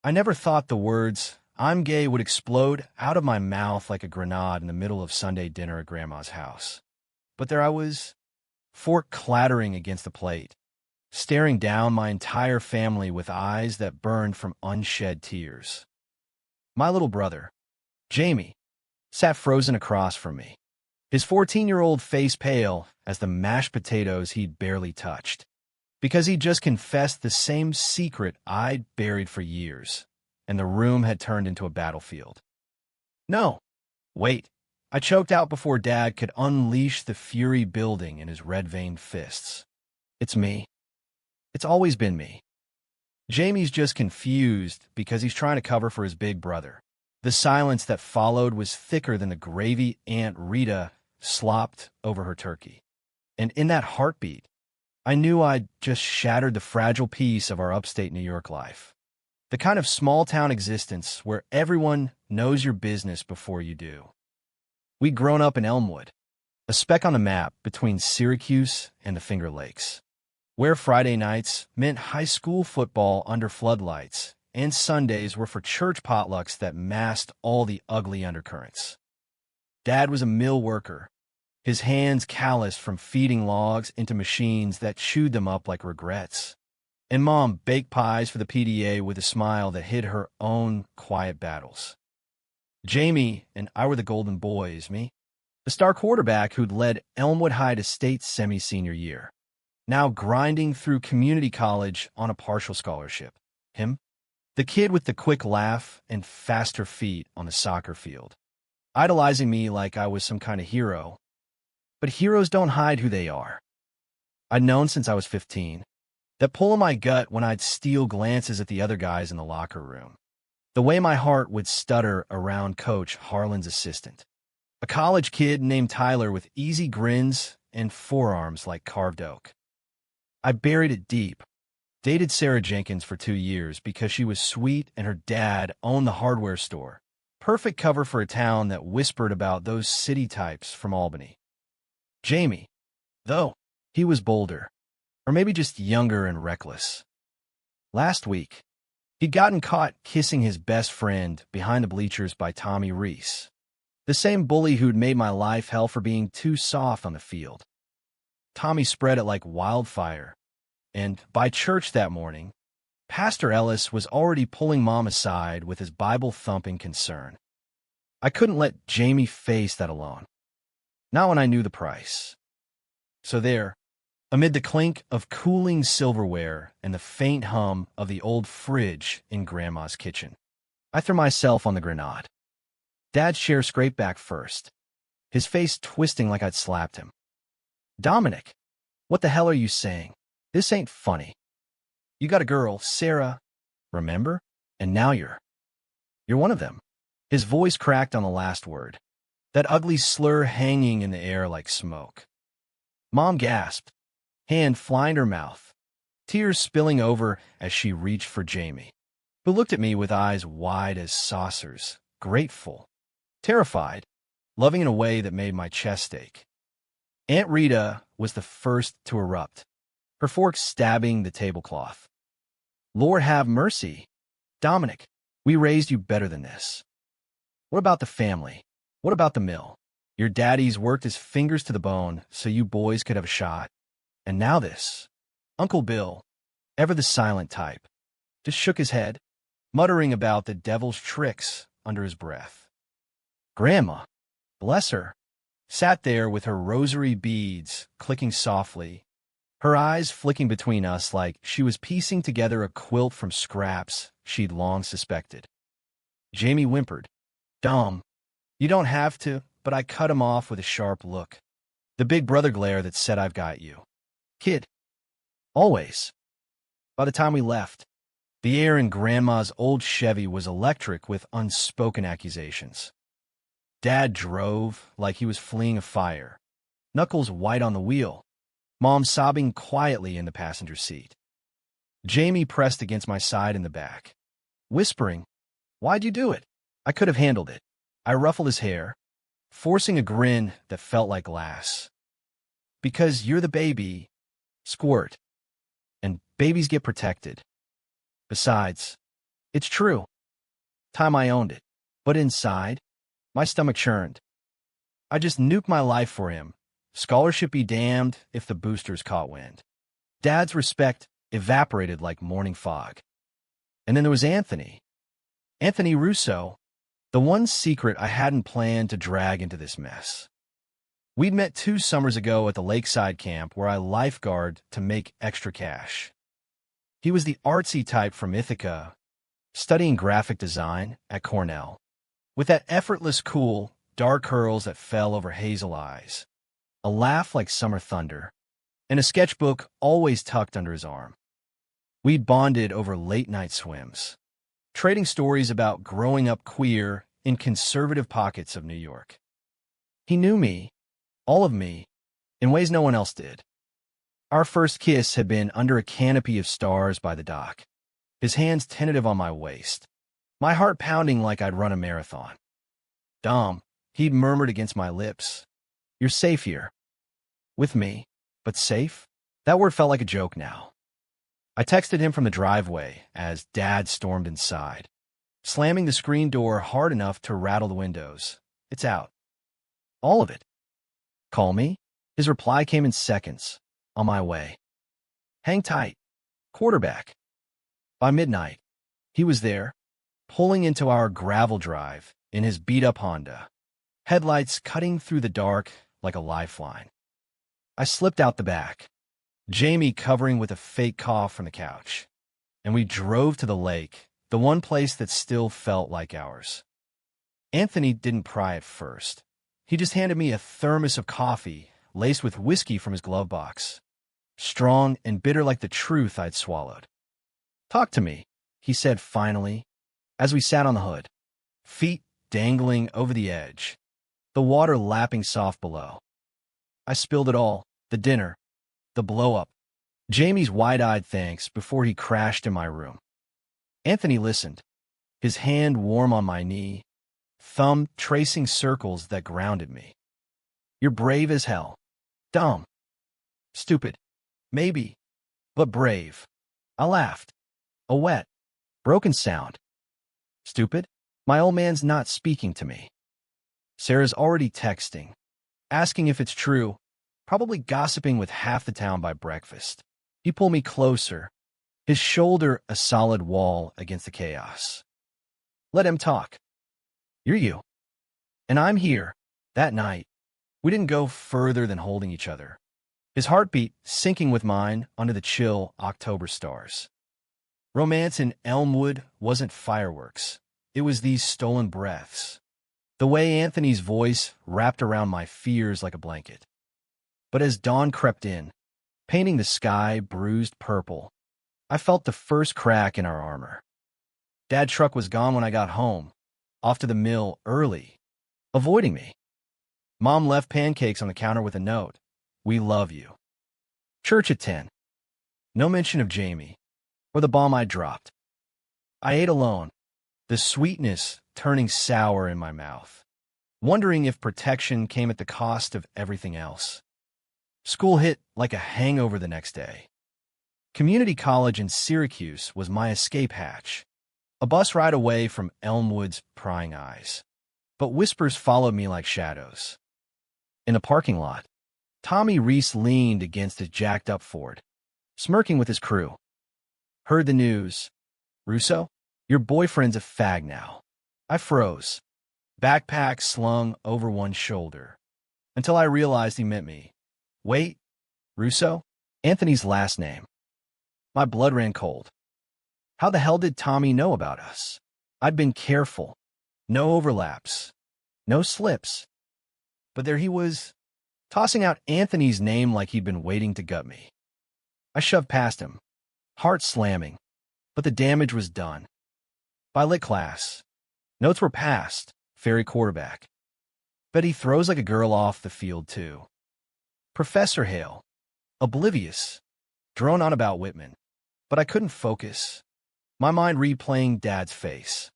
I never thought the words, "I'm gay," would explode out of my mouth like a grenade in the middle of Sunday dinner at Grandma's house. But there I was, fork clattering against the plate, staring down my entire family with eyes that burned from unshed tears. My little brother, Jamie, sat frozen across from me, his 14-year-old face pale as the mashed potatoes he'd barely touched, because he'd just confessed the same secret I'd buried for years, and the room had turned into a battlefield. No, wait, I choked out before Dad could unleash the fury building in his red-veined fists. It's me. It's always been me. Jamie's just confused because he's trying to cover for his big brother. The silence that followed was thicker than the gravy Aunt Rita slopped over her turkey. And in that heartbeat, I knew I'd just shattered the fragile piece of our upstate New York life. The kind of small-town existence where everyone knows your business before you do. We'd grown up in Elmwood, a speck on the map between Syracuse and the Finger Lakes, where Friday nights meant high school football under floodlights, and Sundays were for church potlucks that masked all the ugly undercurrents. Dad was a mill worker, his hands calloused from feeding logs into machines that chewed them up like regrets. And Mom baked pies for the PDA with a smile that hid her own quiet battles. Jamie and I were the golden boys, me, the star quarterback who'd led Elmwood High to state semi-senior year, now grinding through community college on a partial scholarship. Him, the kid with the quick laugh and faster feet on the soccer field, idolizing me like I was some kind of hero. But heroes don't hide who they are. I'd known since I was 15, that pull in my gut when I'd steal glances at the other guys in the locker room. The way my heart would stutter around Coach Harlan's assistant, a college kid named Tyler with easy grins and forearms like carved oak. I buried it deep. Dated Sarah Jenkins for 2 years because she was sweet and her dad owned the hardware store. Perfect cover for a town that whispered about those city types from Albany. Jamie, though, he was bolder, or maybe just younger and reckless. Last week, he'd gotten caught kissing his best friend behind the bleachers by Tommy Reese, the same bully who'd made my life hell for being too soft on the field. Tommy spread it like wildfire, and by church that morning, Pastor Ellis was already pulling Mom aside with his Bible-thumping concern. I couldn't let Jamie face that alone. Not when I knew the price. So there, amid the clink of cooling silverware and the faint hum of the old fridge in Grandma's kitchen, I threw myself on the grenade. Dad's chair scraped back first, his face twisting like I'd slapped him. "Dominic, what the hell are you saying? This ain't funny. You got a girl, Sarah, remember? And now you're one of them." His voice cracked on the last word, that ugly slur hanging in the air like smoke. Mom gasped, hand flying her mouth, tears spilling over as she reached for Jamie, who looked at me with eyes wide as saucers, grateful, terrified, loving in a way that made my chest ache. Aunt Rita was the first to erupt, her fork stabbing the tablecloth. "Lord have mercy. Dominic, we raised you better than this. What about the family? What about the mill? Your daddy's worked his fingers to the bone so you boys could have a shot. And now this." Uncle Bill, ever the silent type, just shook his head, muttering about the devil's tricks under his breath. Grandma, bless her, sat there with her rosary beads clicking softly, her eyes flicking between us like she was piecing together a quilt from scraps she'd long suspected. Jamie whimpered, "Dom, you don't have to," but I cut him off with a sharp look, the big brother glare that said, "I've got you. Kid. Always." By the time we left, the air in Grandma's old Chevy was electric with unspoken accusations. Dad drove like he was fleeing a fire, knuckles white on the wheel, Mom sobbing quietly in the passenger seat. Jamie pressed against my side in the back, whispering, "Why'd you do it?" I could have handled it. I ruffled his hair, forcing a grin that felt like glass. "Because you're the baby, squirt, and babies get protected. Besides, It's true. Time I owned it. But inside, my stomach churned. I just nuked my life for him. Scholarship be damned if the boosters caught wind. Dad's respect evaporated like morning fog. And then there was Anthony. Anthony Russo, the one secret I hadn't planned to drag into this mess. We'd met 2 summers ago at the lakeside camp where I lifeguarded to make extra cash. He was the artsy type from Ithaca, studying graphic design at Cornell, with that effortless cool, dark curls that fell over hazel eyes, a laugh like summer thunder, and a sketchbook always tucked under his arm. We'd bonded over late-night swims, trading stories about growing up queer in conservative pockets of New York. He knew me, all of me, in ways no one else did. Our first kiss had been under a canopy of stars by the dock, his hands tentative on my waist, my heart pounding like I'd run a marathon. "Dom," he'd murmured against my lips. "You're safe here." With me, but safe? That word felt like a joke now. I texted him from the driveway as Dad stormed inside, slamming the screen door hard enough to rattle the windows. "It's out. All of it." "Call me?" His reply came in seconds. "On my way." "Hang tight. Quarterback." By midnight, he was there, pulling into our gravel drive in his beat-up Honda, headlights cutting through the dark like a lifeline. I slipped out the back, Jamie covering with a fake cough from the couch, and we drove to the lake, the one place that still felt like ours. Anthony didn't pry at first. He just handed me a thermos of coffee laced with whiskey from his glove box, strong and bitter like the truth I'd swallowed. "Talk to me," he said finally, as we sat on the hood, feet dangling over the edge, the water lapping soft below. I spilled it all, the dinner, the blow-up, Jamie's wide-eyed thanks before he crashed in my room. Anthony listened, his hand warm on my knee, thumb tracing circles that grounded me. "You're brave as hell. Dumb. Stupid. Maybe. But brave." I laughed. A wet, broken sound. "Stupid? My old man's not speaking to me. Sarah's already texting, asking if it's true, probably gossiping with half the town by breakfast." He pulled me closer, his shoulder a solid wall against the chaos. "Let him talk. You're you. And I'm here." That night, we didn't go further than holding each other, his heartbeat syncing with mine under the chill October stars. Romance in Elmwood wasn't fireworks. It was these stolen breaths. The way Anthony's voice wrapped around my fears like a blanket. But as dawn crept in, painting the sky bruised purple, I felt the first crack in our armor. Dad's truck was gone when I got home, off to the mill early, avoiding me. Mom left pancakes on the counter with a note, "We love you." Church at 10. No mention of Jamie, or the bomb I dropped. I ate alone, the sweetness turning sour in my mouth, wondering if protection came at the cost of everything else. School hit like a hangover the next day. Community college in Syracuse was my escape hatch, a bus ride away from Elmwood's prying eyes. But whispers followed me like shadows. In the parking lot, Tommy Reese leaned against his jacked-up Ford, smirking with his crew. "Heard the news. Russo, your boyfriend's a fag now." I froze, backpack slung over one shoulder, until I realized he meant me. "Wait, Russo?" Anthony's last name. My blood ran cold. How the hell did Tommy know about us? I'd been careful. No overlaps. No slips. But there he was, tossing out Anthony's name like he'd been waiting to gut me. I shoved past him, heart slamming, but the damage was done. By lit class, notes were passed, fairy quarterback. Bet he throws like a girl off the field, too. Professor Hale, oblivious, drone on about Whitman. But I couldn't focus, my mind replaying Dad's face.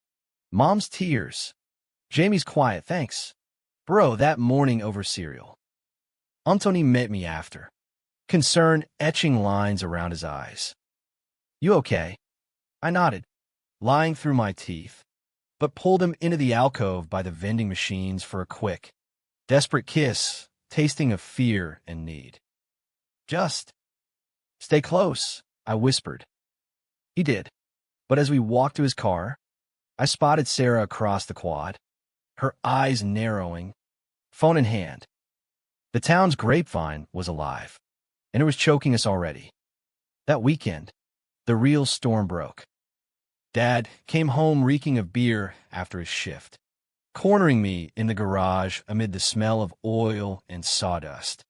Mom's tears. Jamie's quiet, thanks. Bro, that morning over cereal. Anthony met me after, concern etching lines around his eyes. "You okay?" I nodded. lying through my teeth, but pulled him into the alcove by the vending machines for a quick, desperate kiss, tasting of fear and need. Just stay close, I whispered. He did, but as we walked to his car, I spotted Sarah across the quad, her eyes narrowing, phone in hand. The town's grapevine was alive, and it was choking us already. That weekend, the real storm broke. Dad came home reeking of beer after his shift, cornering me in the garage amid the smell of oil and sawdust.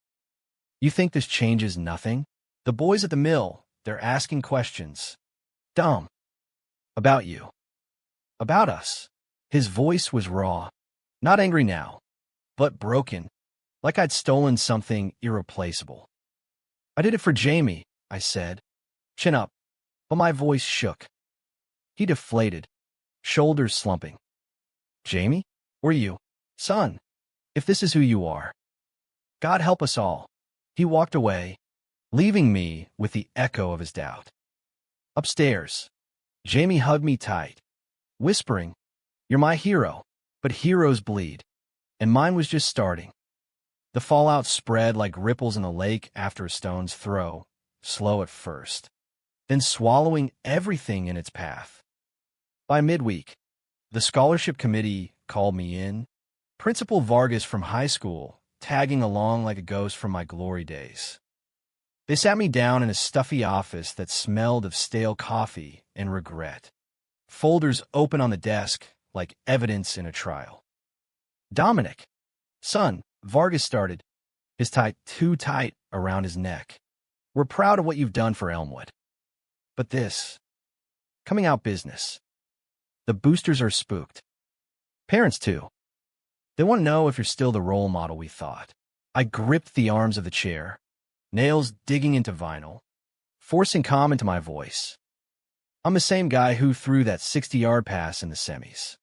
You think this changes nothing? The boys at the mill, they're asking questions. Dumb. About you. About us. His voice was raw, not angry now, but broken, like I'd stolen something irreplaceable. I did it for Jamie, I said, chin up, but my voice shook. He deflated, shoulders slumping. Jamie? Or you? Son, if this is who you are. God help us all. He walked away, leaving me with the echo of his doubt. Upstairs, Jamie hugged me tight, whispering, "You're my hero, but heroes bleed," and mine was just starting. The fallout spread like ripples in a lake after a stone's throw, slow at first, then swallowing everything in its path. By midweek, the scholarship committee called me in, Principal Vargas from high school, tagging along like a ghost from my glory days. They sat me down in a stuffy office that smelled of stale coffee and regret. Folders open on the desk like evidence in a trial. Dominic, son, Vargas started, his tie too tight around his neck. We're proud of what you've done for Elmwood. But this, coming out business. The boosters are spooked. Parents, too. They want to know if you're still the role model we thought. I gripped the arms of the chair, nails digging into vinyl, forcing calm into my voice. I'm the same guy who threw that 60-yard pass in the semis.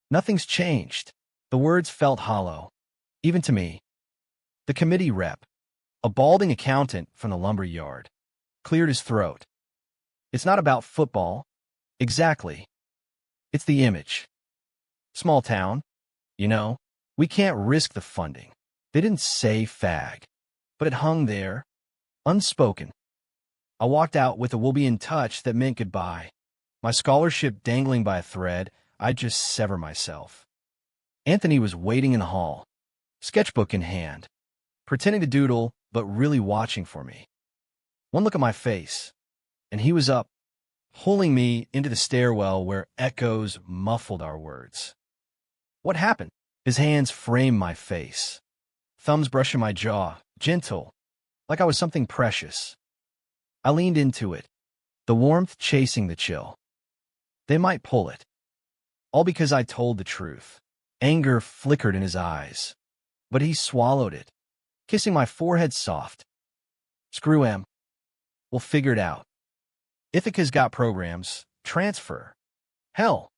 Nothing's changed. The words felt hollow, even to me. The committee rep, a balding accountant from the lumber yard, cleared his throat. It's not about football. Exactly. It's the image. Small town. You know, we can't risk the funding. They didn't say fag, but it hung there, unspoken. I walked out with a "we'll be in touch" that meant goodbye. My scholarship dangling by a thread, I'd just sever myself. Anthony was waiting in the hall, sketchbook in hand, pretending to doodle, but really watching for me. One look at my face, and he was up, pulling me into the stairwell where echoes muffled our words. What happened? His hands framed my face, thumbs brushing my jaw, gentle, like I was something precious. I leaned into it, the warmth chasing the chill. They might pull it. All because I told the truth. Anger flickered in his eyes, but he swallowed it, kissing my forehead soft. Screw him. We'll figure it out. Ithaca's got programs. Transfer. Hell,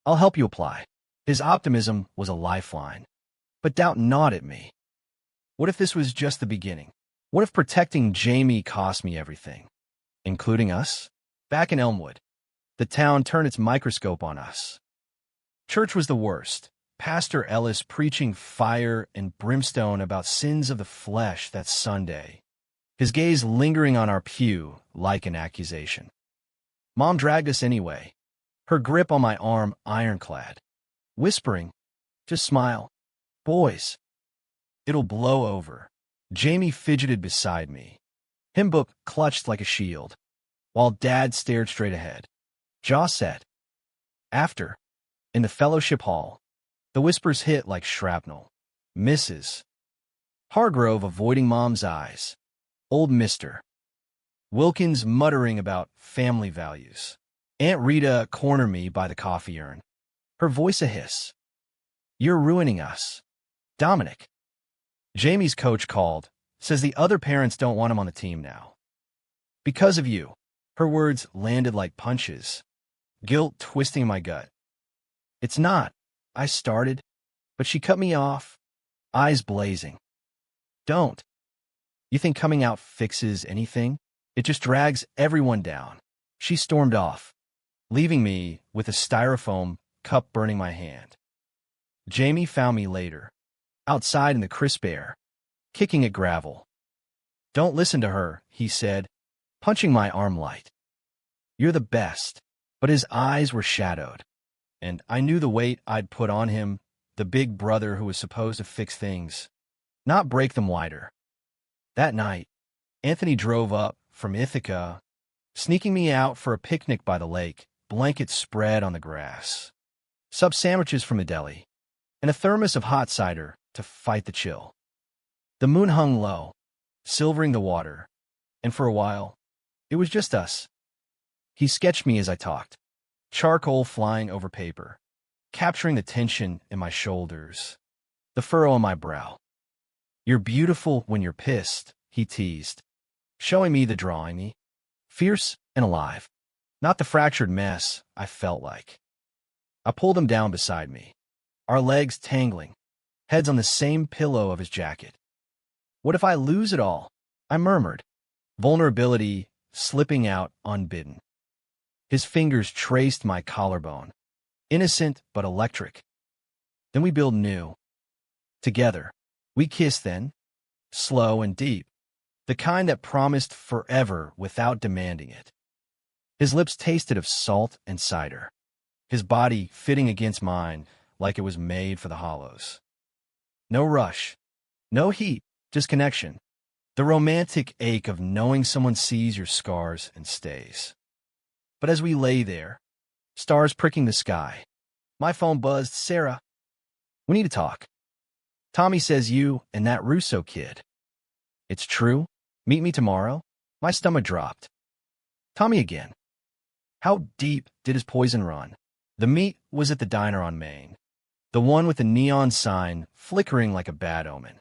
I'll help you apply. His optimism was a lifeline, but doubt gnawed at me. What if this was just the beginning? What if protecting Jamie cost me everything, including us? Back in Elmwood, the town turned its microscope on us. Church was the worst. Pastor Ellis preaching fire and brimstone about sins of the flesh that Sunday, his gaze lingering on our pew like an accusation. Mom dragged us anyway, her grip on my arm ironclad, whispering, "Just smile. Boys, it'll blow over." Jamie fidgeted beside me, hymn book clutched like a shield, while Dad stared straight ahead, jaw set. After, in the fellowship hall, the whispers hit like shrapnel. Mrs. Hargrove avoiding Mom's eyes. Old Mister Wilkins muttering about family values. Aunt Rita cornered me by the coffee urn, her voice a hiss. "You're ruining us. Dominic." Jamie's coach called, says the other parents don't want him on the team now. "Because of you." Her words landed like punches, guilt twisting my gut. "It's not," I started, but she cut me off, eyes blazing. "Don't. You think coming out fixes anything? It just drags everyone down." She stormed off, leaving me with a styrofoam cup burning my hand. Jamie found me later, outside in the crisp air, kicking at gravel. "Don't listen to her," he said, punching my arm light. "You're the best." But his eyes were shadowed, and I knew the weight I'd put on him, the big brother who was supposed to fix things, not break them wider. That night, Anthony drove up from Ithaca, sneaking me out for a picnic by the lake, blankets spread on the grass, sub sandwiches from the deli, and a thermos of hot cider to fight the chill. The moon hung low, silvering the water, and for a while, it was just us. He sketched me as I talked, charcoal flying over paper, capturing the tension in my shoulders, the furrow on my brow. "You're beautiful when you're pissed," he teased, showing me the drawing me, fierce and alive, not the fractured mess I felt like. I pulled him down beside me, our legs tangling, heads on the same pillow of his jacket. "What if I lose it all?" I murmured, vulnerability slipping out unbidden. His fingers traced my collarbone, innocent but electric. Then we built new. Together, we kissed then, slow and deep, the kind that promised forever without demanding it. His lips tasted of salt and cider, his body fitting against mine like it was made for the hollows. No rush, no heat, just connection. The romantic ache of knowing someone sees your scars and stays. But as we lay there, stars pricking the sky, my phone buzzed. "Sarah, we need to talk. Tommy says you and that Russo kid." "It's true? Meet me tomorrow?" My stomach dropped. Tommy again. How deep did his poison run? The meet was at the diner on Main, the one with the neon sign flickering like a bad omen.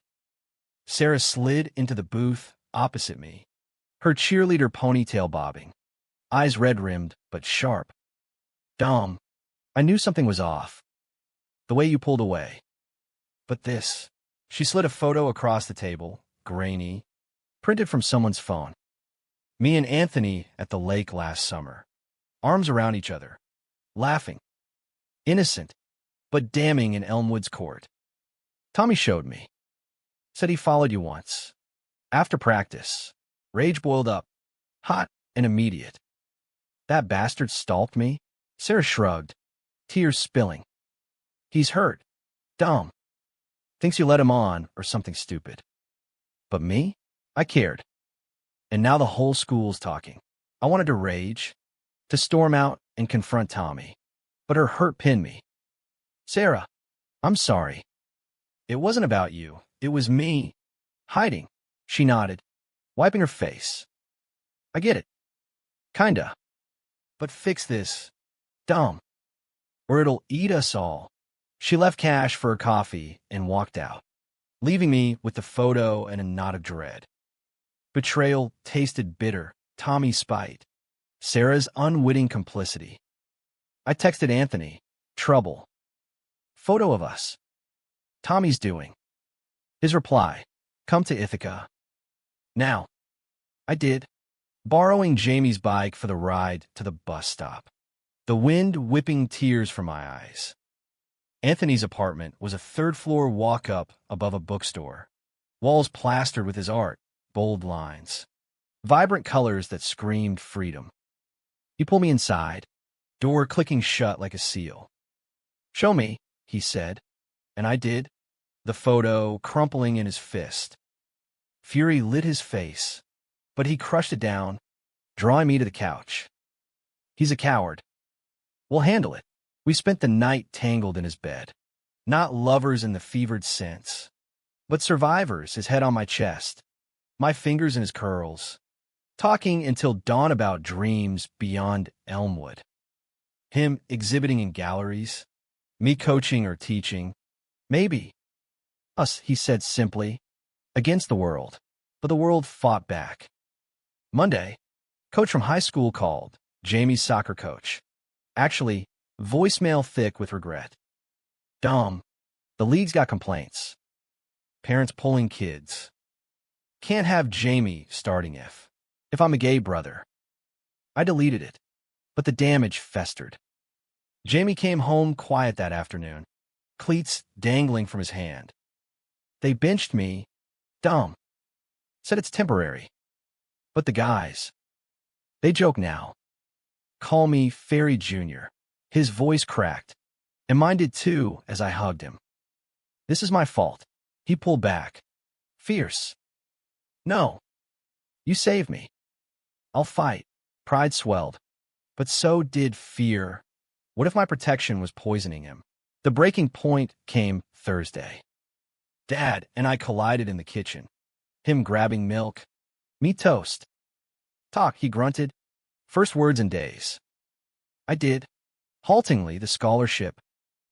Sarah slid into the booth opposite me, her cheerleader ponytail bobbing, eyes red-rimmed but sharp. "Dom, I knew something was off. The way you pulled away. But this." She slid a photo across the table, grainy, printed from someone's phone. Me and Anthony at the lake last summer, arms around each other, laughing. Innocent, but damning in Elmwood's court. "Tommy showed me. Said he followed you once. After practice, rage boiled up, hot and immediate. That bastard stalked me." Sarah shrugged, tears spilling. "He's hurt. Dumb. Thinks you let him on or something stupid. But me? I cared. And now the whole school's talking." I wanted to rage, to storm out and confront Tommy, but her hurt pinned me. "Sarah, I'm sorry. It wasn't about you. It was me. Hiding." She nodded, wiping her face. "I get it. Kinda. But fix this, Dom, or it'll eat us all." She left cash for her coffee and walked out, leaving me with the photo and a knot of dread. Betrayal tasted bitter, Tommy's spite, Sarah's unwitting complicity. I texted Anthony, "Trouble. Photo of us. Tommy's doing." His reply, "Come to Ithaca." Now. I did, borrowing Jamie's bike for the ride to the bus stop, the wind whipping tears from my eyes. Anthony's apartment was a third-floor walk-up above a bookstore, walls plastered with his art, bold lines, vibrant colors that screamed freedom. He pulled me inside, door clicking shut like a seal. "Show me," he said, and I did, the photo crumpling in his fist. Fury lit his face, but he crushed it down, drawing me to the couch. He's a coward. We'll handle it. We spent the night tangled in his bed, not lovers in the fevered sense, but survivors, his head on my chest, my fingers in his curls, talking until dawn about dreams beyond Elmwood. Him exhibiting in galleries, me coaching or teaching. Maybe. Us, he said simply, against the world, but the world fought back. Monday, coach from high school called, Jamie's soccer coach. Actually, voicemail thick with regret. "Dom, the league's got complaints. Parents pulling kids. Can't have Jamie starting if I'm a gay brother." I deleted it, but the damage festered. Jamie came home quiet that afternoon, cleats dangling from his hand. They benched me, dumb. Said it's temporary. But the guys, they joke now. Call me Fairy Jr. His voice cracked, and mine did too as I hugged him. This is my fault. He pulled back. Fierce. No. You saved me. I'll fight. Pride swelled. But so did fear. What if my protection was poisoning him? The breaking point came Thursday. Dad and I collided in the kitchen. Him grabbing milk. Me toast. Talk, he grunted. First words in days. I did. Haltingly, the scholarship,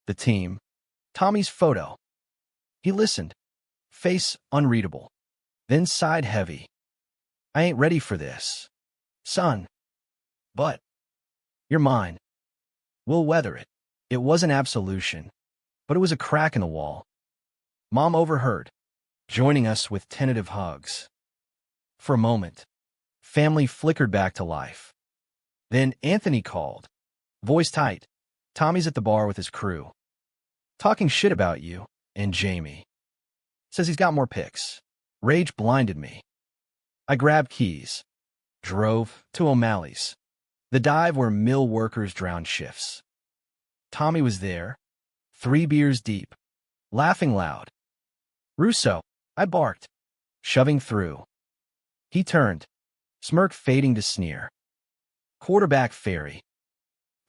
the team, Tommy's photo. He listened, face unreadable, then sighed heavy. I ain't ready for this, son. But you're mine. We'll weather it. It wasn't absolution, but it was a crack in the wall. Mom overheard, joining us with tentative hugs. For a moment, family flickered back to life. Then Anthony called, voice tight. Tommy's at the bar with his crew. Talking shit about you and Jamie. Says he's got more pics. Rage blinded me. I grabbed keys. Drove to O'Malley's, the dive where mill workers drowned shifts. Tommy was there, 3 beers deep, laughing loud. Russo, I barked, shoving through. He turned, smirk fading to sneer. Quarterback Fairy.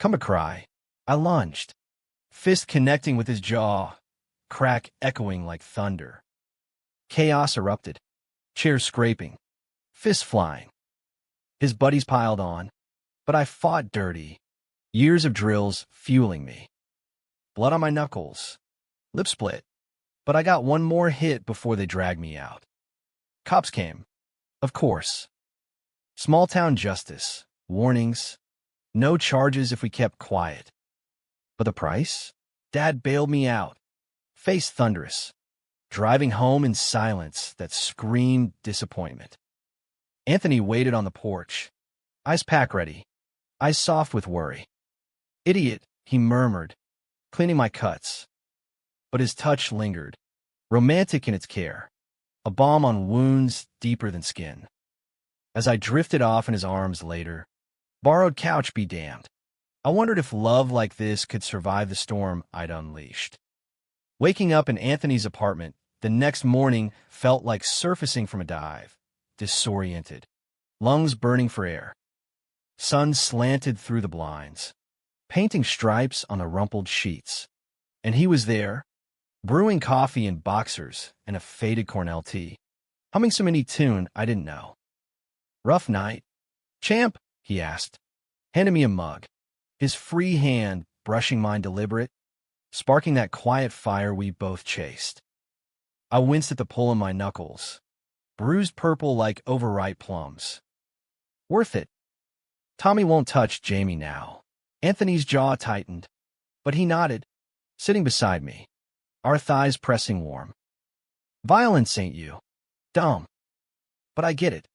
Come a cry. I lunged, fist connecting with his jaw, crack echoing like thunder. Chaos erupted, chairs scraping, fists flying. His buddies piled on, but I fought dirty, years of drills fueling me. Blood on my knuckles, lip split, but I got one more hit before they dragged me out. Cops came, of course. Small-town justice, warnings, no charges if we kept quiet. But the price? Dad bailed me out, face thunderous, driving home in silence that screamed disappointment. Anthony waited on the porch, ice pack ready, eyes soft with worry. Idiot, he murmured, cleaning my cuts. But his touch lingered, romantic in its care, a balm on wounds deeper than skin. As I drifted off in his arms later, borrowed couch be damned, I wondered if love like this could survive the storm I'd unleashed. Waking up in Anthony's apartment the next morning felt like surfacing from a dive, disoriented, lungs burning for air. Sun slanted through the blinds, painting stripes on the rumpled sheets. And he was there, brewing coffee in boxers and a faded Cornell tea, humming some indie tune I didn't know. Rough night. Champ, he asked, handed me a mug, his free hand brushing mine deliberate, sparking that quiet fire we both chased. I winced at the pull in my knuckles, bruised purple like overripe plums. Worth it. Tommy won't touch Jamie now. Anthony's jaw tightened, but he nodded, sitting beside me, our thighs pressing warm. Violence ain't you. Dumb. But I get it.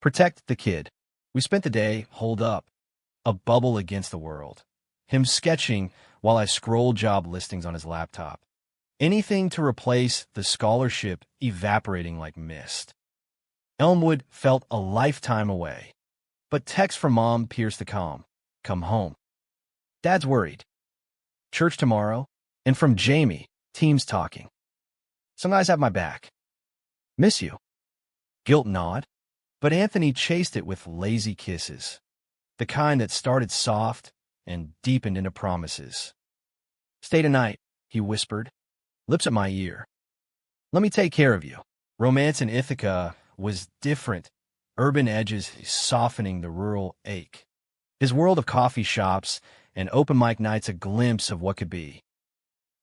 Protect the kid. We spent the day holed up, a bubble against the world. Him sketching while I scrolled job listings on his laptop. Anything to replace the scholarship evaporating like mist. Elmwood felt a lifetime away, but text from Mom pierced the calm. Come home. Dad's worried. Church tomorrow, and from Jamie, teams talking. Some guys have my back. Miss you. Guilt nod, but Anthony chased it with lazy kisses, the kind that started soft and deepened into promises. Stay tonight, he whispered, lips at my ear. Let me take care of you. Romance in Ithaca was different, urban edges softening the rural ache. His world of coffee shops and open mic nights a glimpse of what could be.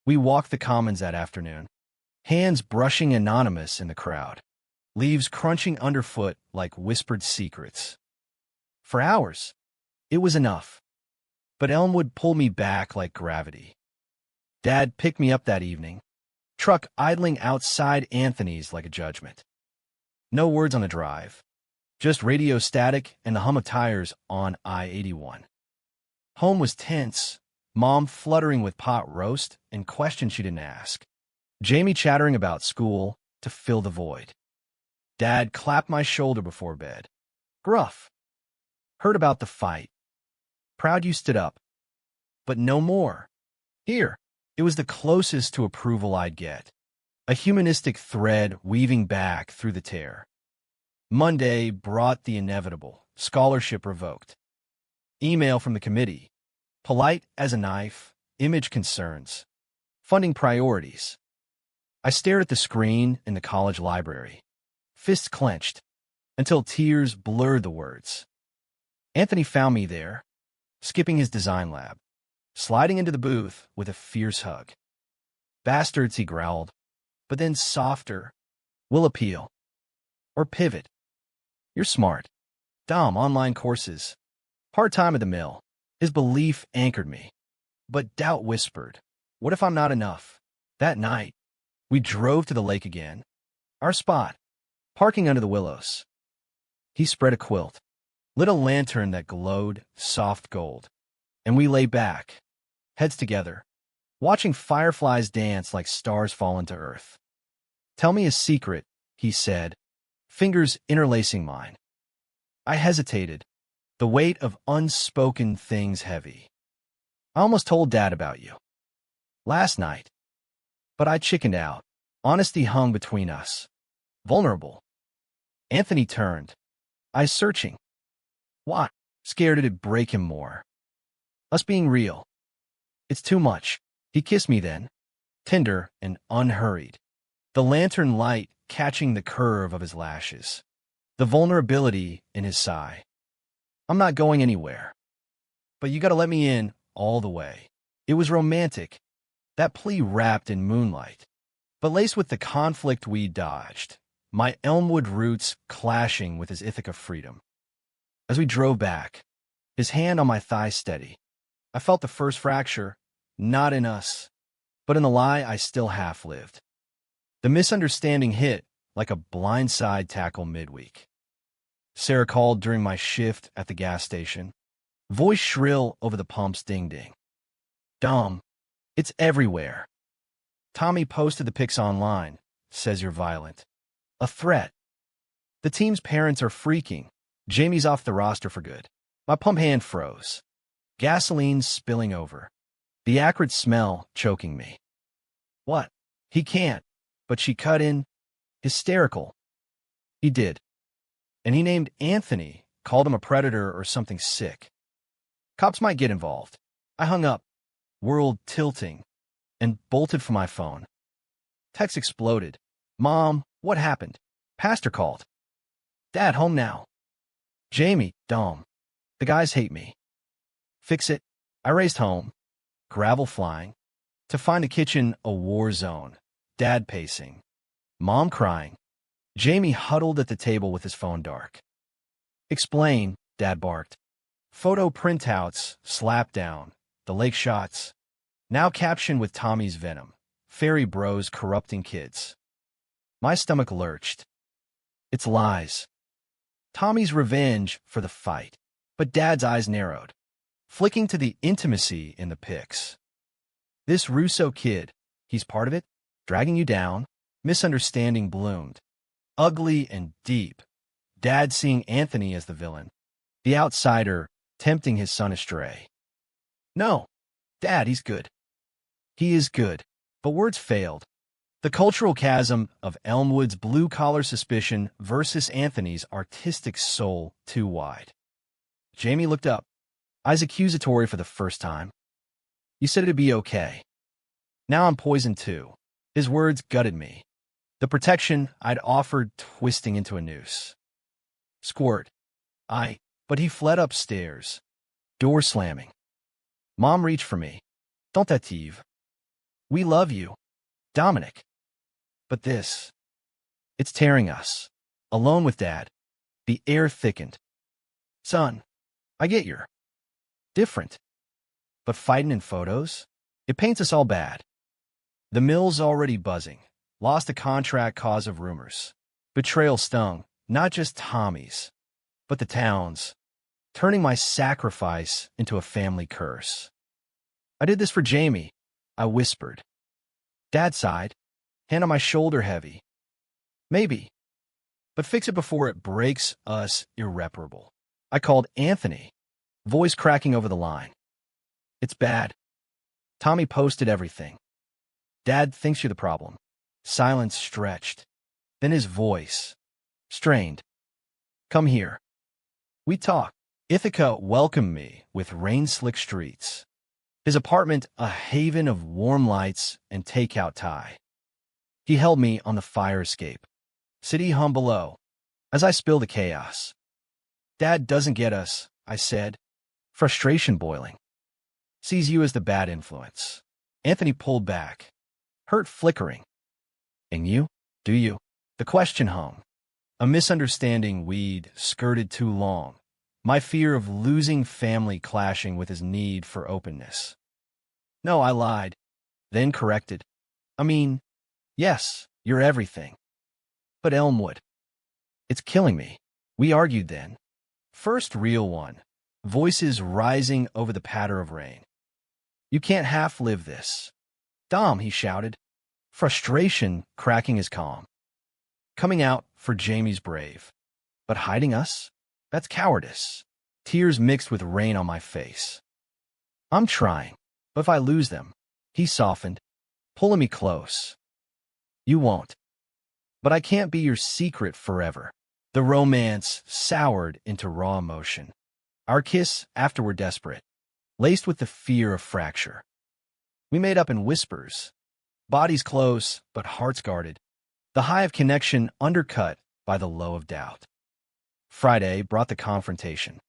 We walked the commons that afternoon, hands brushing anonymous in the crowd, leaves crunching underfoot like whispered secrets. For hours, it was enough. But Elmwood pulled me back like gravity. Dad picked me up that evening, truck idling outside Anthony's like a judgment. No words on the drive, just radio static and the hum of tires on I-81. Home was tense, Mom fluttering with pot roast and questions she didn't ask. Jamie chattering about school to fill the void. Dad clapped my shoulder before bed. Gruff. Heard about the fight. Proud you stood up. But no more. Here. It was the closest to approval I'd get. A humanistic thread weaving back through the tear. Monday brought the inevitable. Scholarship revoked. Email from the committee. Polite as a knife. Image concerns. Funding priorities. I stared at the screen in the college library. Fists clenched, until tears blurred the words. Anthony found me there, skipping his design lab, sliding into the booth with a fierce hug. Bastards, he growled, but then softer. Will appeal. Or pivot. You're smart. Dumb online courses. Part-time at the mill. His belief anchored me. But doubt whispered, what if I'm not enough? That night, we drove to the lake again. Our spot. Parking under the willows. He spread a quilt, lit a lantern that glowed soft gold, and we lay back, heads together, watching fireflies dance like stars fall into earth. Tell me a secret, he said, fingers interlacing mine. I hesitated, the weight of unspoken things heavy. I almost told Dad about you. Last night. But I chickened out. Honesty hung between us. Vulnerable. Anthony turned. Eyes searching. What? Scared it'd break him more. Us being real. It's too much. He kissed me then. Tender and unhurried. The lantern light catching the curve of his lashes. The vulnerability in his sigh. I'm not going anywhere. But you gotta let me in all the way. It was romantic. That plea wrapped in moonlight. But laced with the conflict we dodged. My Elmwood roots clashing with his Ithaca freedom. As we drove back, his hand on my thigh steady, I felt the first fracture, not in us, but in the lie I still half-lived. The misunderstanding hit like a blindside tackle midweek. Sarah called during my shift at the gas station, voice shrill over the pump's ding-ding. Dumb. It's everywhere. Tommy posted the pics online, says you're violent. A threat. The team's parents are freaking. Jamie's off the roster for good. My pump hand froze. Gasoline spilling over. The acrid smell choking me. What? He can't. But she cut in. Hysterical. He did. And he named Anthony, called him a predator or something sick. Cops might get involved. I hung up, world tilting, and bolted for my phone. Text exploded. Mom, what happened? Pastor called. Dad, home now. Jamie, dumb. The guys hate me. Fix it. I raced home, gravel flying, to find the kitchen a war zone. Dad pacing. Mom crying. Jamie huddled at the table with his phone dark. Explain, Dad barked. Photo printouts, slap down, the lake shots. Now captioned with Tommy's venom. Fairy bros corrupting kids. My stomach lurched. It's lies. Tommy's revenge for the fight. But Dad's eyes narrowed, flicking to the intimacy in the pics. This Russo kid, he's part of it, dragging you down. Misunderstanding bloomed. Ugly and deep. Dad seeing Anthony as the villain. The outsider tempting his son astray. No, Dad, he's good. He is good. But words failed. The cultural chasm of Elmwood's blue-collar suspicion versus Anthony's artistic soul too wide. Jamie looked up, eyes accusatory for the first time. You said it'd be okay. Now I'm poisoned too. His words gutted me. The protection I'd offered twisting into a noose. Squirt. But he fled upstairs. Door slamming. Mom reached for me. Tentative. We love you, Dominic. But this, it's tearing us. Alone with Dad. The air thickened. Son, I get you're different. But fighting in photos, it paints us all bad. The mill's already buzzing. Lost a contract cause of rumors. Betrayal stung, not just Tommy's, but the town's. turning my sacrifice into a family curse. I did this for Jamie, I whispered. Dad sighed, hand on my shoulder heavy. Maybe, but fix it before it breaks us irreparable. I called Anthony, voice cracking over the line. It's bad. Tommy posted everything. Dad thinks you're the problem. Silence stretched. Then his voice, strained. Come here. We talked. Ithaca welcomed me with rain-slick streets. His apartment a haven of warm lights and takeout Thai. He held me on the fire escape. City hum below, as I spill the chaos. Dad doesn't get us, I said, frustration boiling. Sees you as the bad influence. Anthony pulled back, hurt flickering. And you? Do you? The question hung. A misunderstanding we'd skirted too long. My fear of losing family clashing with his need for openness. No, I lied, then corrected. I mean, yes, you're everything. But Elmwood, it's killing me. We argued then. First real one, voices rising over the patter of rain. You can't half-live this. Dom, he shouted, frustration cracking his calm. Coming out for Jamie's brave. But hiding us? That's cowardice. Tears mixed with rain on my face. I'm trying, but if I lose them, he softened, pulling me close. You won't. But I can't be your secret forever. The romance soured into raw emotion. Our kiss after desperate, laced with the fear of fracture. We made up in whispers, bodies close but hearts guarded, the high of connection undercut by the low of doubt. Friday brought the confrontation.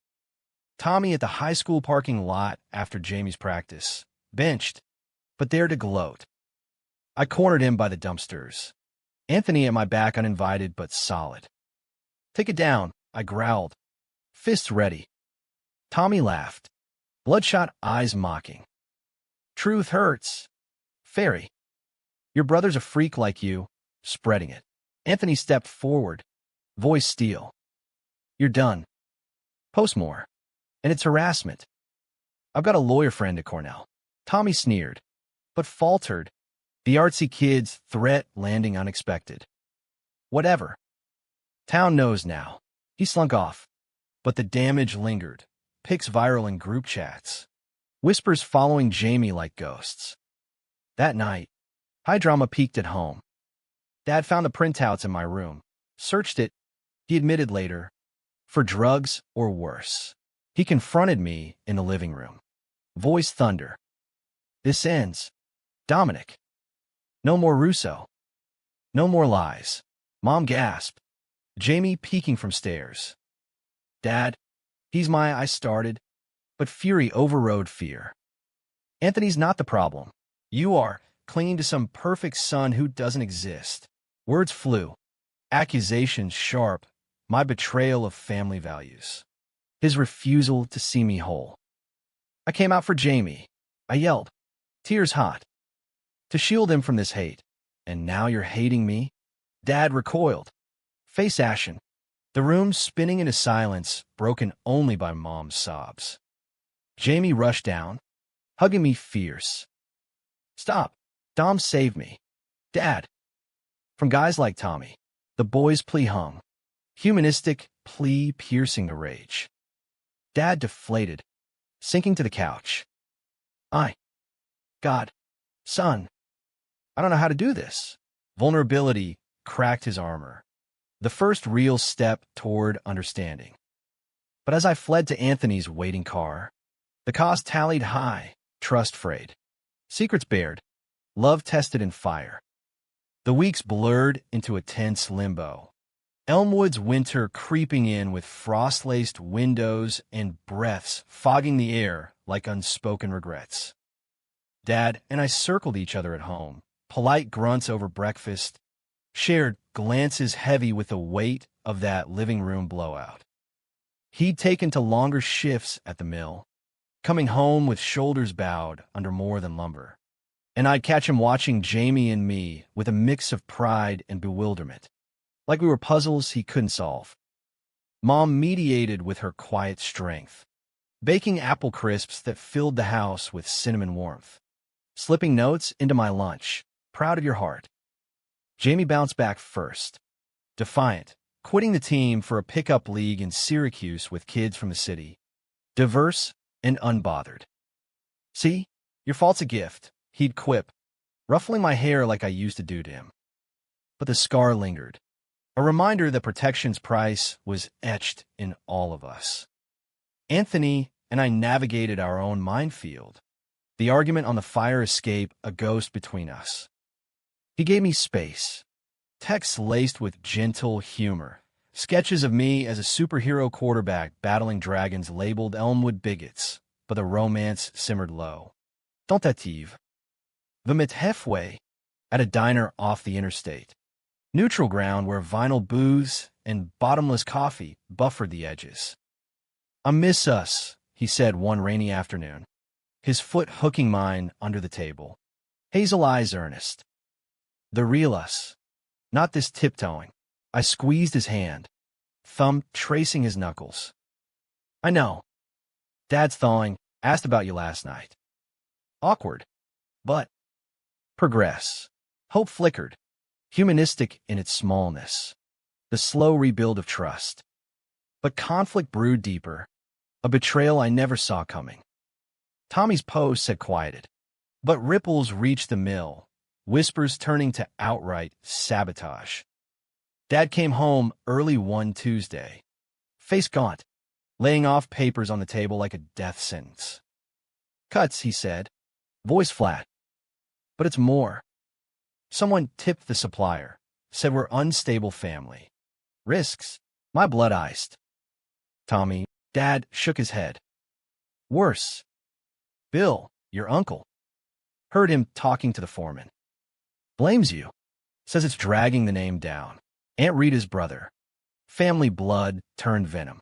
Tommy at the high school parking lot after Jamie's practice, benched, but there to gloat. I cornered him by the dumpsters. Anthony at my back uninvited but solid. Take it down, I growled, fists ready. Tommy laughed, bloodshot eyes mocking. Truth hurts. Fairy. Your brother's a freak like you, spreading it. Anthony stepped forward, voice steel. You're done. Post more. And it's harassment. I've got a lawyer friend at Cornell. Tommy sneered, but faltered. The artsy kid's threat landing unexpected. Whatever. Town knows now. He slunk off. But the damage lingered. Pics viral in group chats. Whispers following Jamie like ghosts. That night, high drama peaked at home. Dad found the printouts in my room. Searched it, he admitted later, for drugs or worse. He confronted me in the living room. Voice thunder. This ends. Dominic. No more Russo. No more lies. Mom gasped. Jamie peeking from stairs. Dad, he's my I started, but fury overrode fear. Anthony's not the problem. You are, clinging to some perfect son who doesn't exist. Words flew. Accusations sharp. My betrayal of family values. His refusal to see me whole. I came out for Jamie. I yelled, tears hot, to shield him from this hate. And now you're hating me? Dad recoiled, face ashen. The room spinning into silence, broken only by Mom's sobs. Jamie rushed down, hugging me fierce. Stop. Dom saved me. Dad. From guys like Tommy, the boy's plea hung. Humanistic plea piercing the rage. Dad deflated, sinking to the couch. God, son, I don't know how to do this. Vulnerability cracked his armor. The first real step toward understanding. But as I fled to Anthony's waiting car, the cost tallied high, trust frayed. Secrets bared, love tested in fire. The weeks blurred into a tense limbo. Elmwood's winter creeping in with frost-laced windows and breaths fogging the air like unspoken regrets. Dad and I circled each other at home, polite grunts over breakfast, shared glances heavy with the weight of that living room blowout. He'd taken to longer shifts at the mill, coming home with shoulders bowed under more than lumber. And I'd catch him watching Jamie and me with a mix of pride and bewilderment, like we were puzzles he couldn't solve. Mom mediated with her quiet strength, baking apple crisps that filled the house with cinnamon warmth, slipping notes into my lunch. Proud of your heart. Jamie bounced back first, defiant, quitting the team for a pickup league in Syracuse with kids from the city, diverse and unbothered. See, your fault's a gift, he'd quip, ruffling my hair like I used to do to him. But the scar lingered, a reminder that protection's price was etched in all of us. Anthony and I navigated our own minefield, the argument on the fire escape a ghost between us. He gave me space, texts laced with gentle humor, sketches of me as a superhero quarterback battling dragons labeled Elmwood bigots, but the romance simmered low. Tentative. The met halfway, at a diner off the interstate. Neutral ground where vinyl booths and bottomless coffee buffered the edges. "I miss us," he said one rainy afternoon, his foot hooking mine under the table. Hazel eyes earnest. The real us, not this tiptoeing. I squeezed his hand, thumb tracing his knuckles. "I know. Dad's thawing, asked about you last night." Awkward, but progress. Hope flickered, humanistic in its smallness, the slow rebuild of trust. But conflict brewed deeper, a betrayal I never saw coming. Tommy's post had quieted, but ripples reached the mill, whispers turning to outright sabotage. Dad came home early one Tuesday, face gaunt, laying off papers on the table like a death sentence. "Cuts," he said, voice flat. "But it's more. Someone tipped the supplier, said we're unstable family. Risks." My blood iced. "Tommy," Dad shook his head. "Worse. Bill, your uncle." Heard him talking to the foreman. "Blames you. Says it's dragging the name down. Aunt Rita's brother. Family blood turned venom."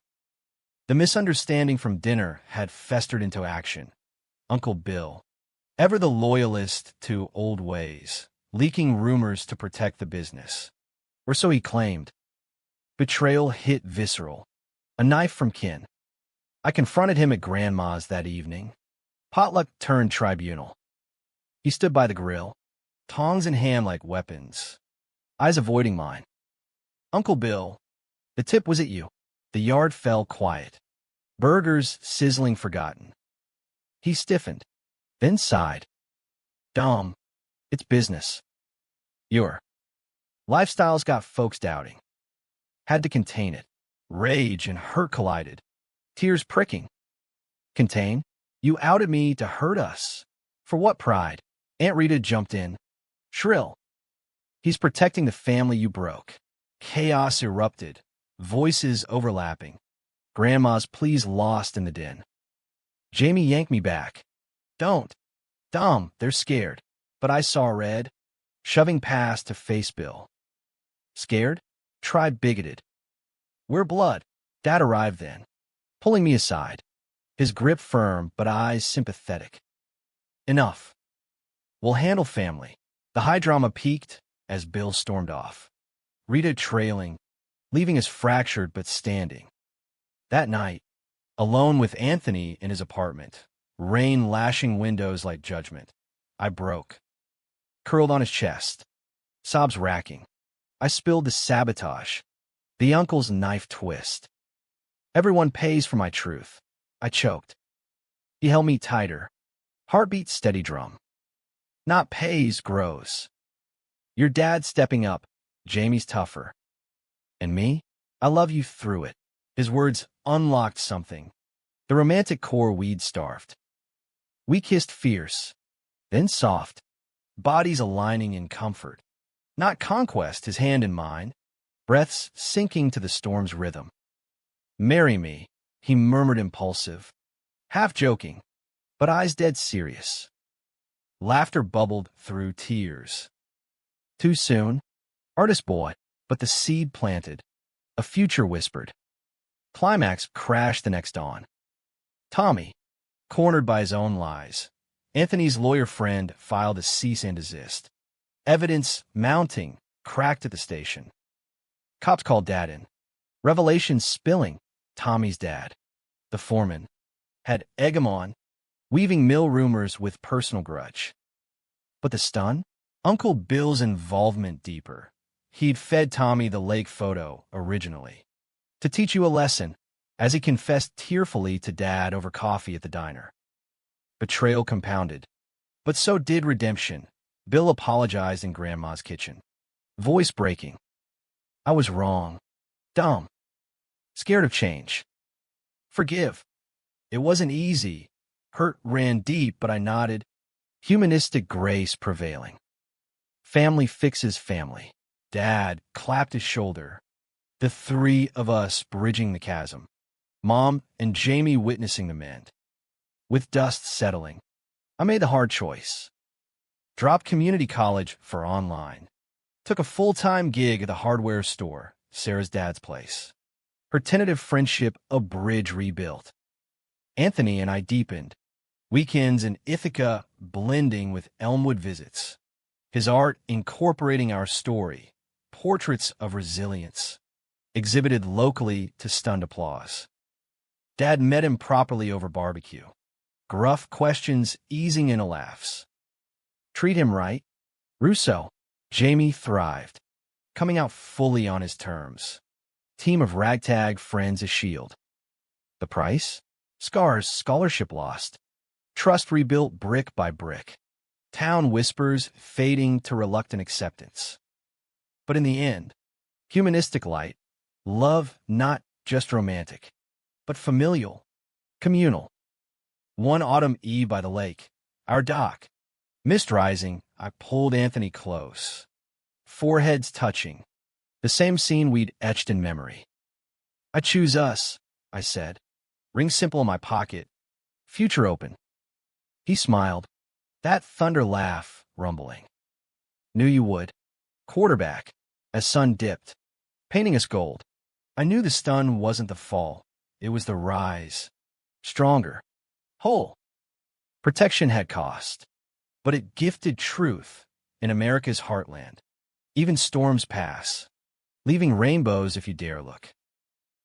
The misunderstanding from dinner had festered into action. Uncle Bill, ever the loyalist to old ways, leaking rumors to protect the business. Or so he claimed. Betrayal hit visceral. A knife from kin. I confronted him at Grandma's that evening. Potluck turned tribunal. He stood by the grill, tongs in hand like weapons, eyes avoiding mine. "Uncle Bill, the tip was at you." The yard fell quiet. Burgers sizzling forgotten. He stiffened, then sighed. "Dumb. It's business. Your lifestyle's got folks doubting." Had to contain it. Rage and hurt collided. Tears pricking. "Contain? You outed me to hurt us. For what pride?" Aunt Rita jumped in, shrill. "He's protecting the family you broke." Chaos erupted, voices overlapping. Grandma's pleas lost in the din. Jamie yanked me back. "Don't. Dumb, they're scared." But I saw red, shoving past to face Bill. "Scared? Try bigoted. We're blood." Dad arrived then, pulling me aside, his grip firm but eyes sympathetic. "Enough. We'll handle family." The high drama peaked as Bill stormed off, Rita trailing, leaving us fractured but standing. That night, alone with Anthony in his apartment, rain lashing windows like judgment, I broke. Curled on his chest, sobs racking. I spilled the sabotage, the uncle's knife twist. "Everyone pays for my truth." I choked. He held me tighter, heartbeat steady drum. "Not pays, grows. Your dad's stepping up, Jamie's tougher. And me? I love you through it." His words unlocked something, the romantic core we'd starved. We kissed fierce, then soft, bodies aligning in comfort. Not conquest, his hand in mine, breaths sinking to the storm's rhythm. "Marry me," he murmured impulsive, half joking, but eyes dead serious. Laughter bubbled through tears. Too soon? Artist boy, but the seed planted. A future whispered. Climax crashed the next dawn. Tommy, cornered by his own lies. Anthony's lawyer friend filed a cease and desist. Evidence mounting, cracked at the station. Cops called Dad in. Revelation spilling. Tommy's dad, the foreman, had egg him on, weaving mill rumors with personal grudge. But the stun? Uncle Bill's involvement deeper. He'd fed Tommy the lake photo originally. To teach you a lesson, as he confessed tearfully to Dad over coffee at the diner. Betrayal compounded. But so did redemption. Bill apologized in Grandma's kitchen. Voice breaking. I was wrong. Dumb. Scared of change. Forgive. It wasn't easy. Hurt ran deep, but I nodded. Humanistic grace prevailing. Family fixes family. Dad clapped his shoulder. The three of us bridging the chasm. Mom and Jamie witnessing the mend. With dust settling, I made the hard choice. Dropped community college for online. Took a full-time gig at the hardware store, Sarah's dad's place. Her tentative friendship a bridge rebuilt. Anthony and I deepened. Weekends in Ithaca blending with Elmwood visits. His art incorporating our story. Portraits of resilience. Exhibited locally to stunned applause. Dad met him properly over barbecue. Gruff questions easing into laughs. Treat him right. Russo. Jamie thrived, coming out fully on his terms. Team of ragtag friends a shield. The price? Scars, scholarship lost. Trust rebuilt brick by brick. Town whispers fading to reluctant acceptance. But in the end, humanistic light, love not just romantic, but familial, communal. One autumn eve by the lake, our dock. Mist rising, I pulled Anthony close. Foreheads touching. The same scene we'd etched in memory. I choose us, I said. Ring simple in my pocket. Future open. He smiled. That thunder laugh, rumbling. Knew you would. Quarterback, as sun dipped, painting us gold. I knew the stun wasn't the fall. It was the rise. Stronger. Whole. Protection had cost. But it gifted truth in America's heartland. Even storms pass, leaving rainbows if you dare look.